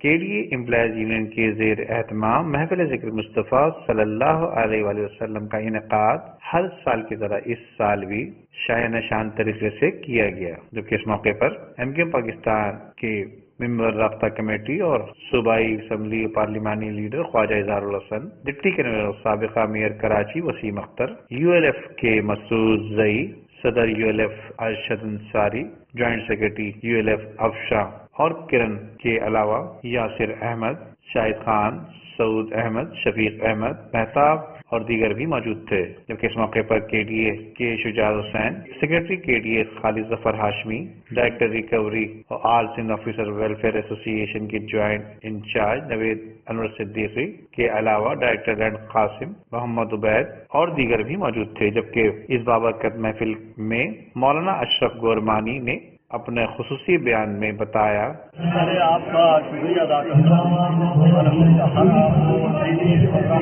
کے D A employees union کے زیر اہتمام محفل ذکر مصطفیٰ صلی اللہ علیہ وآلہ وسلم کا انعقاد ہر سال کی طرح اس سال بھی شایان نشان طریقے سے کیا گیا، جبکہ اس موقع پر ایم کیو پاکستان کے ممبر رابطہ کمیٹی اور صوبائی اسمبلی پارلیمانی leader Khawaja Izhar ul Hassan, deputy convener سابقہ mayor Karachi Waseem Akhtar, U L F کے مسعود زئی، صدر U L F Arshad Ansari, joint secretary U L F Afshan اور کرن کے علاوہ یاسر احمد، شاہد خان، سعود احمد، شفیق احمد، مہتاب اور دیگر بھی موجود تھے، جبکہ اس موقع پر کے ڈی اے کے شجاع حسین، سیکرٹری کے D A Khalid Zafar Hashmi, director recovery اور آل سندھ آفیسر ویلفیئر ایسوسی ایشن کے جوائنٹ انچارج نوید انور صدیقی کے علاوہ ڈائریکٹر رینڈ قاسم، محمد عبید اور دیگر بھی موجود تھے، جبکہ اس بابرکت محفل میں مولانا اشرف گورمانی نے اپنے خصوصی بیان میں بتایا، میں آپ کا شکریہ ادا کرتا ہوں۔ پروگرام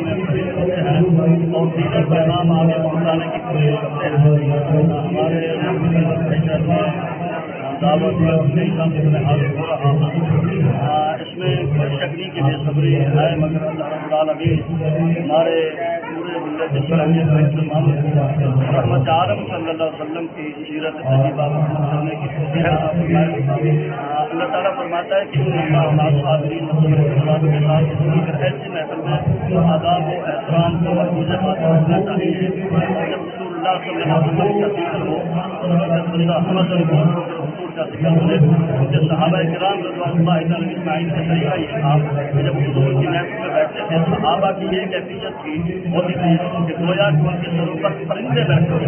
میں شریک ہوتے ہیں اور دیگر پیغام آگے پہنچانے کی کوشش کرتے ہیں۔ ہمارے دعوت میں حاضر ہو رہا ہوں، اس میں کوئی شک نہیں کہ بے صبری ہے، مگر اللہ رب العالمین ہمارے پورے ملت اسلامیہ رحمت عالم صلی اللہ علیہ وسلم کی سیرت طیبہ بیان کرنے کی توفیق عطا فرمائے۔ اللہ تعالیٰ فرماتا ہے کہ ایسی محفل میں آداب و احترام کو محفوظ خاطر رکھنا چاہیے۔ جب رسول اللہ صلی اللہ علیہ وسلم کا ذکر ہو، بندہ حمد رسول کا ذکر ہونے کہ صحابہ کرام رضوان اللہ تعالیٰ اجمعین کا طریقہ یہ تھا کہ جب حضور کی محفل میں بیٹھتے تھے صحابہ کی یہ کیفیت کی ہوتی تھی کہ گویا کہ ان کے سروں پر پرندے بیٹھے ہوتے،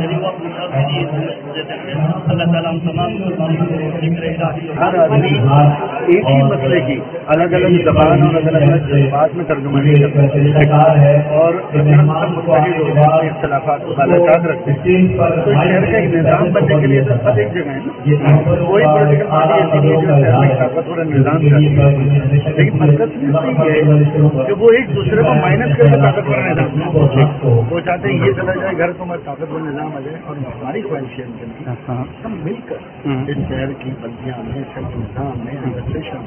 یعنی وہ اپنی سر کی دیتے تھے۔ اللہ تعالیٰ ہم تمام مسلمانوں کو ذکر الہی ہر آدمی ایک ہی مسئلے کی الگ الگ زبان اور الگ الگ جذبات میں ترجمانی کرتا ہے اور اختلافات کو بالاخات رکھتے ہیں۔ تو شہر کا ایک نظام بننے کے لیے تو سب ایک جگہ ہے، کوئی پولیٹیکل پارٹی ایسی نہیں جو شہر میں طاقتور نظام چاہتی ہے، لیکن مرکز یہ ہے کہ وہ ایک دوسرے کو مائنس کر کے طاقتور نظام وہ چاہتے ہیں یہ چلا جائے گھر تو ہمارا طاقتور نظام آ جائے، اور ہماری خواہش ہے ہم مل کر اس شہر کی بلدیاں میں شہر نظام میں ایڈمنسٹریشن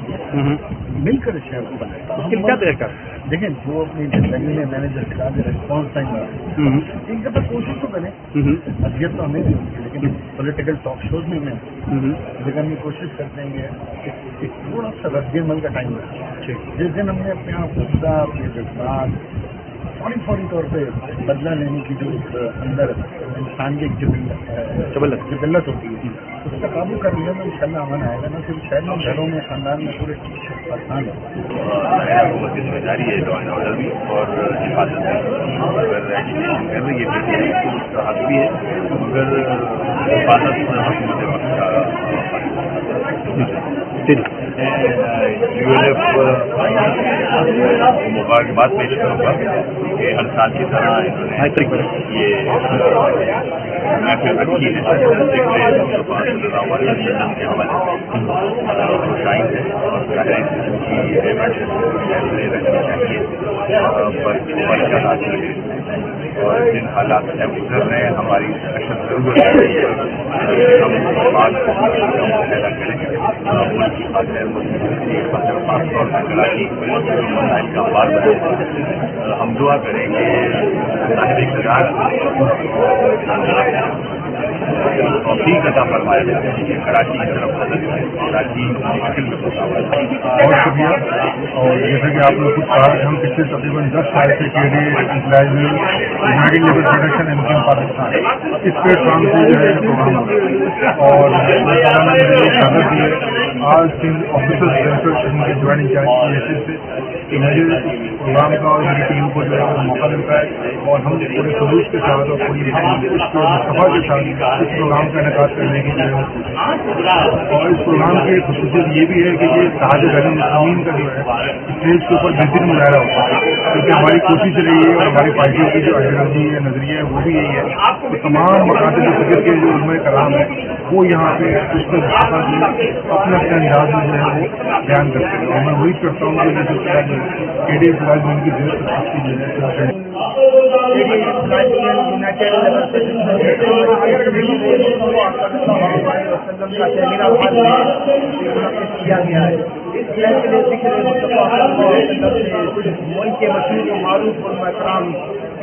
مل کر اس شہر کو بنائے۔ کیا طریقہ دیکھیں جو اپنی زندگی میں نے جو کہا کہ ریسپانس ٹائم ایک دفعہ کوشش تو کریں، اذیت تو ہمیں بھی ہوتی ہے، لیکن پولیٹیکل ٹاک شوز میں ہمیں لیکن ہم کوشش کرتے ہیں کہ ایک تھوڑا سا رد عمل کا ٹائم رکھیں۔ جس دن ہم نے اپنے آپ غصہ اپنے جذبات فوری طور پہ بدلہ لینے کی جو اندر انسان کی جبلت ہوتی ہے اس کا قابو کر لیا تو انشاءاللہ امن آئے گا، نہ صرف شہر میں گھروں میں خاندان میں پورے آسان ہے۔ حکومت کی ذمہ داری ہے لا اینڈ آرڈر بھی اور حفاظت بھی، اگر ایجوکیشن کر رہی ہے تو اس کا حق بھی ہے، مگر حفاظت حکومت وقت یو ایل ایف مبارکباد پیش کروں گا کہ ہر سال کی طرح انہوں نے یہ محفل رکھی ہے، کے حوالے شائن ہے اور حالات اور جن حالات سے گزر رہے ہیں ہماری اشد ضرورت ہے ہم بات پیدا کریں ملک کی خاطر خاص طور پر کراچی مسائل کا بار بنائیں۔ ہم دعا کریں کہ صاحب اقتدار توفیق عطا فرمایا جائے کہ کراچی کی طرف کراچی مشکل میں پہنچا ہوا ہے۔ بہت شکریہ۔ اور جیسے کہ آپ لوگ کچھ کہا کہ ہم پچھلے تقریباً 10 سال سے K D employees united labour federation M Q Pakistan اس پلیٹ فارم سے جو ہے پروگرام ہو رہا ہے اور شہادت دی ہے آج سندھ آفیسرز ویلفیئر کے جوائنٹ انچارج کی حیثیت سے کہ مجھے پروگرام کا اور میری ٹیم کو جو ہے موقع ملتا ہے اور ہم پورے خلوص کے ساتھ اور پوری مصطفیٰ کے ساتھ اس پروگرام کا انعقاد کرنے کی جو ہے اور اس پروگرام کی خصوصیت یہ بھی ہے کہ یہ تاج غنی مسلمین کا جو ہے اسٹیج کے اوپر بہترین مظاہرہ ہوتا ہے، کیونکہ ہماری کوشش رہی ہے اور ہماری پارٹی کی جو آئیڈیالوجی ہے نظریہ ہے وہ بھی یہی ہے کہ تمام مقاصد فکر کے جو علماء کرام ہے وہ یہاں پہ اس کو اپنے اپنے انداز میں جو ہے وہ بیان کرتے ہیں اور میں وہی کرتا ہوں کہ جس طرح جو کے ڈی فلحال ان کی ضرورت کیا گیا ہے اس سلسلے ذکر مصطفیٰ صلی اللہ علیہ وسلم سے ملک کے مشہور و معروف علماء کرام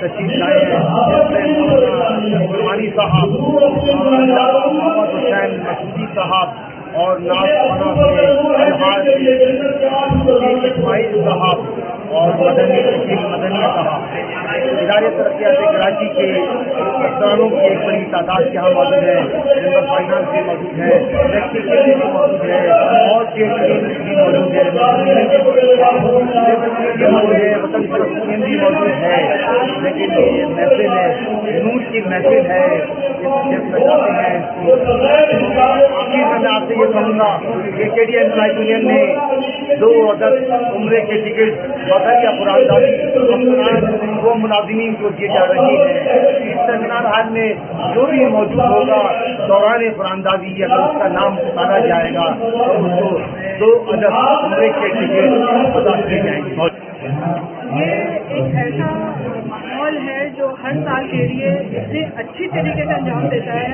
تشریف لائے ہیں، جس میں مولانا قربانی صاحب، محمد حسین مسعودی صاحب اور ناز الحاج اسماعیل صاحب اور مدنی صاحب، ادارے ترقیات کراچی کے افسرانوں کی ایک بڑی تعداد یہاں موجود ہے، ممبر فائنانس بھی موجود ہے، الیکٹریسٹی بھی موجود ہے اور چیئرمین بھی موجود ہے، وطن پرست بھی موجود ہے۔ لیکن یہ محفل ہے، نور کی محفل ہے، جب بتاتے ہیں میں آپ سے یہ کہوں گا کہ کے ڈی امپلائی یونین نے 2 اگست عمرے کے ٹکٹ بقیہ قرآن داری وہ ملازمین کو دیے جا رہی ہے۔ اس سیمینار ہال میں جو بھی موجود ہوگا دوران قرآن دازی اگر اس کا نام پکارا جائے گا تو اس کو 2 اگست عمرے کے ٹکٹ ادا کیے جائیں گے۔ یہ ایک ایسا ماحول ہے جو ہر سال کے لیے اتنے اچھی طریقے سے انجام دیتا ہے،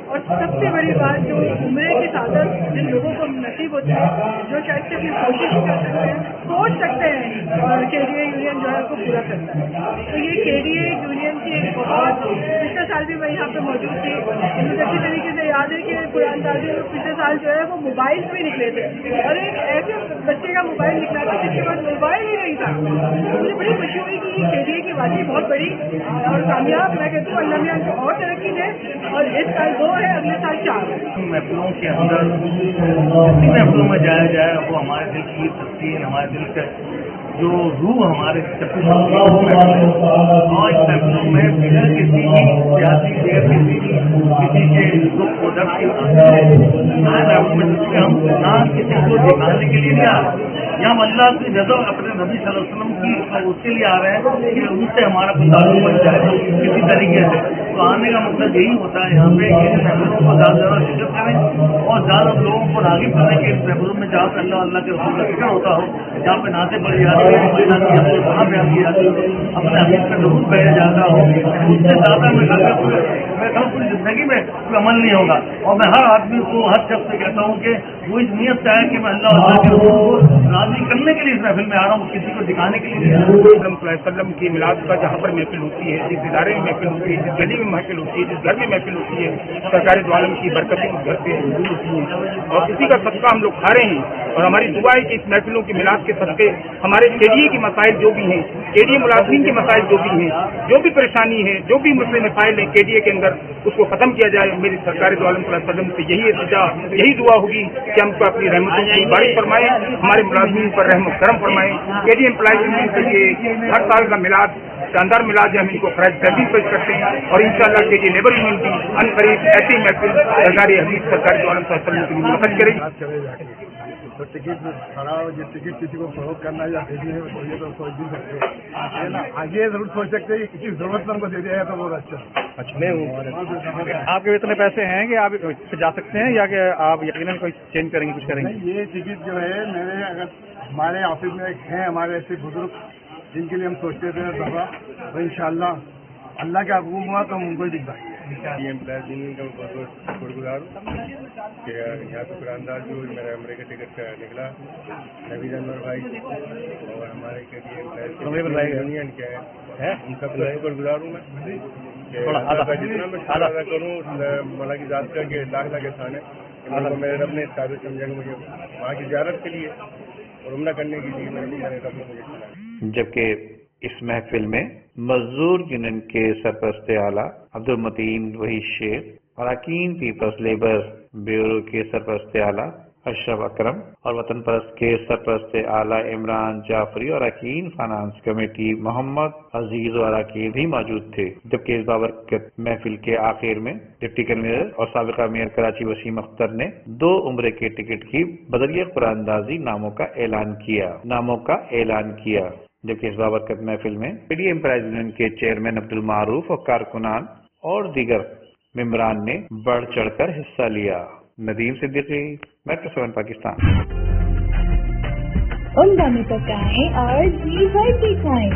اور سب سے بڑی بات جو عمرے کی سعادت جن لوگوں کو نصیب ہوتی ہے، جو شاید سے اپنی کوشش کر سکتے ہیں، سوچ سکتے ہیں، اور کے ڈی اے یونین جو ہے اس کو پورا کرتا ہے۔ تو یہ کے ڈی اے یونین کی ایک بہت، پچھلے سال بھی میں یہاں پہ موجود تھی، مجھے اچھی طریقے سے یاد ہے کہ قرآن دازی پچھلے سال جو ہے وہ موبائل بھی نکلے تھے، اور ایک ایسے بچے کا موبائل نکلا تھا جس کے پاس موبائل ہی نہیں تھا۔ مجھے بڑی خوشی ہوئی کہ یہ کے ڈی اے کی واقعی بہت بڑی اور کامیاب، میں کہتی ہوں اللہ میاں کو اور ترقی دے، اور اس سال 2 ہے، اگلے سال 4 ہے۔ محفلوں کے اندر جتنی محفلوں میں جایا جائے وہ ہمارے دل کی تسکین، ہمارے دل کا جو روح ہمارے اور اس محفلوں میں بنا کسی بھی سیاسی دیر کسی کے دکھ کو درد کی ہم نہ کسی کو دکھانے کے لیے نہیں آ رہے، یا ہم اللہ کی رضا اپنے نبی صلی اللہ علیہ وسلم کی اس کے لیے آ رہے ہیں کہ ان سے ہمارا کوئی تعلق بن جائے کسی طریقے سے۔ تو آنے کا مطلب یہی ہوتا ہے یہاں پہ کہ محفلوں کو زیادہ سے زیادہ شرکت کریں اور زیادہ لوگوں کو راغب کریں کہ اس محفلوں میں جہاں پہ اللہ کے رسول کا ذکر ہوتا ہو، جہاں پہ نعتیں پڑھی جاتی ہیں، وہاں پہ آتی جاتی ہو، اپنے حقیقت کا ضرور پہلے جاتا ہو، اس سے زیادہ میں پوری زندگی میں کوئی عمل نہیں ہوگا۔ اور میں ہر آدمی کو، ہر شخص سے کہتا ہوں کہ وہ اس نیت سے آئے کہ میں اللہ کے رسول کو راضی کرنے کے لیے اس محفل میں آ رہا ہوں، کسی کو دکھانے کے لیے نہیں آ رہا ہوں۔ صلی اللہ علیہ وسلم کی میلاد کا جہاں پر محفل ہوتی ہے، جس ادارے میں محفل ہوتی ہے، جس گلی میں محفل ہوتی ہے، جس گھر میں محفل ہوتی ہے، سرکار دو عالم کی برکتیں اس گھر پہ موجود ہوتی ہیں اور اسی کا صدقہ ہم لوگ کھا رہے ہیں۔ اور ہماری دعا ہے کہ اس محفلوں کی میلاد کے صدقے ہمارے کے ڈی اے کی مسائل جو بھی ہیں، کے ڈی اے ملازمین کے مسائل جو بھی ہیں، جو بھی پریشانی ہے، جو بھی مسئلے مسائل ہیں کے ڈی اے کے اندر، اس کو ختم کیا جائے۔ میری سرکار دو عالم صلی اللہ علیہ وسلم سے یہی التجا، یہی دعا ہوگی کہ ہم کو اپنی رحمتوں کی بارش فرمائے، ہمارے ملازمین پر رحم و کرم فرمائے۔ کے ڈی اے امپلائی یونین کے لیے ہر سال کا میلاد شاندار میلاد ہے، ہم ان کو خراج تحسین پیش کرتے ہیں اور انشاءاللہ کے لیے لیبر یونین کی ان قریب ایسی محفل سرکاری حدیث سرکار دو عالم صلی اللہ علیہ وسلم کی منعقد کرے گی۔ تو ٹکٹ کھڑا ہو، جو ٹکٹ کسی کو فروغ کرنا یا بھیجنی ہے تو یہ تو سوچ بھی سکتے ہیں، آگے ضرور سوچ سکتے ہیں کہ کسی ضرورت مند کو دے دیا ہے تو بہت اچھا۔ آپ کے اتنے پیسے ہیں کہ آپ جا سکتے ہیں یا کہ آپ یقیناً کوئی چینج کریں گے، کچھ کریں گے؟ یہ ٹکٹ جو ہے میں نے، اگر ہمارے آفس میں ہیں ہمارے ایسے بزرگ جن کے لیے ہم سوچتے تھے دفعہ، تو انشاءاللہ اللہ کا حکم ہوا تو ہم ان کو ہی دکھائیں گے۔ امپلائز یونین کا بہت بہت شکر گزار ہوں کہ یہاں پہ قرآن داز جو میرا عمرے کا ٹکٹ نکلا، نوید انور بھائی اور ہمارے کے لیے یونین کے ہیں، ان سب کا شکر گزار ہوں میں کہ جتنا میں ادا کروں مولا کی ذات کا کہ لاکھ احسان ہے کہ میرے رب نے اس قابل سمجھا کہ مجھے وہاں کی زیارت کے لیے اور عمرہ کرنے کے لیے میرے رب نے مجھے چنا۔ جبکہ اس محفل میں مزدور یونین کے سرپرست اعلیٰ عبد المتین وحید شیخ، اراکین پیپلز لیبر بیورو کے سرپرست اعلیٰ اشرف اکرم اور وطن پرست کے سرپرست اعلیٰ عمران جعفری اور اراکین فائنانس کمیٹی محمد عزیز اور اراکین بھی موجود تھے۔ جبکہ اس بابرکت محفل کے آخر میں ڈپٹی کنوینر اور سابقہ میئر کراچی وسیم اختر نے 2 عمرے کے ٹکٹ کی بدریہ قرآن دازی ناموں کا اعلان کیا۔ جبکہ اس بابرکت محفل میں کے ڈی اے امپلائیز یونین کے چیئرمین عبد المعروف اور کارکنان اور دیگر ممبران نے بڑھ چڑھ کر حصہ لیا۔ ندیم صدیقی، میٹرو 7 پاکستان۔ عمدہ میں پکائیں اور جی بھر کے کھائیں۔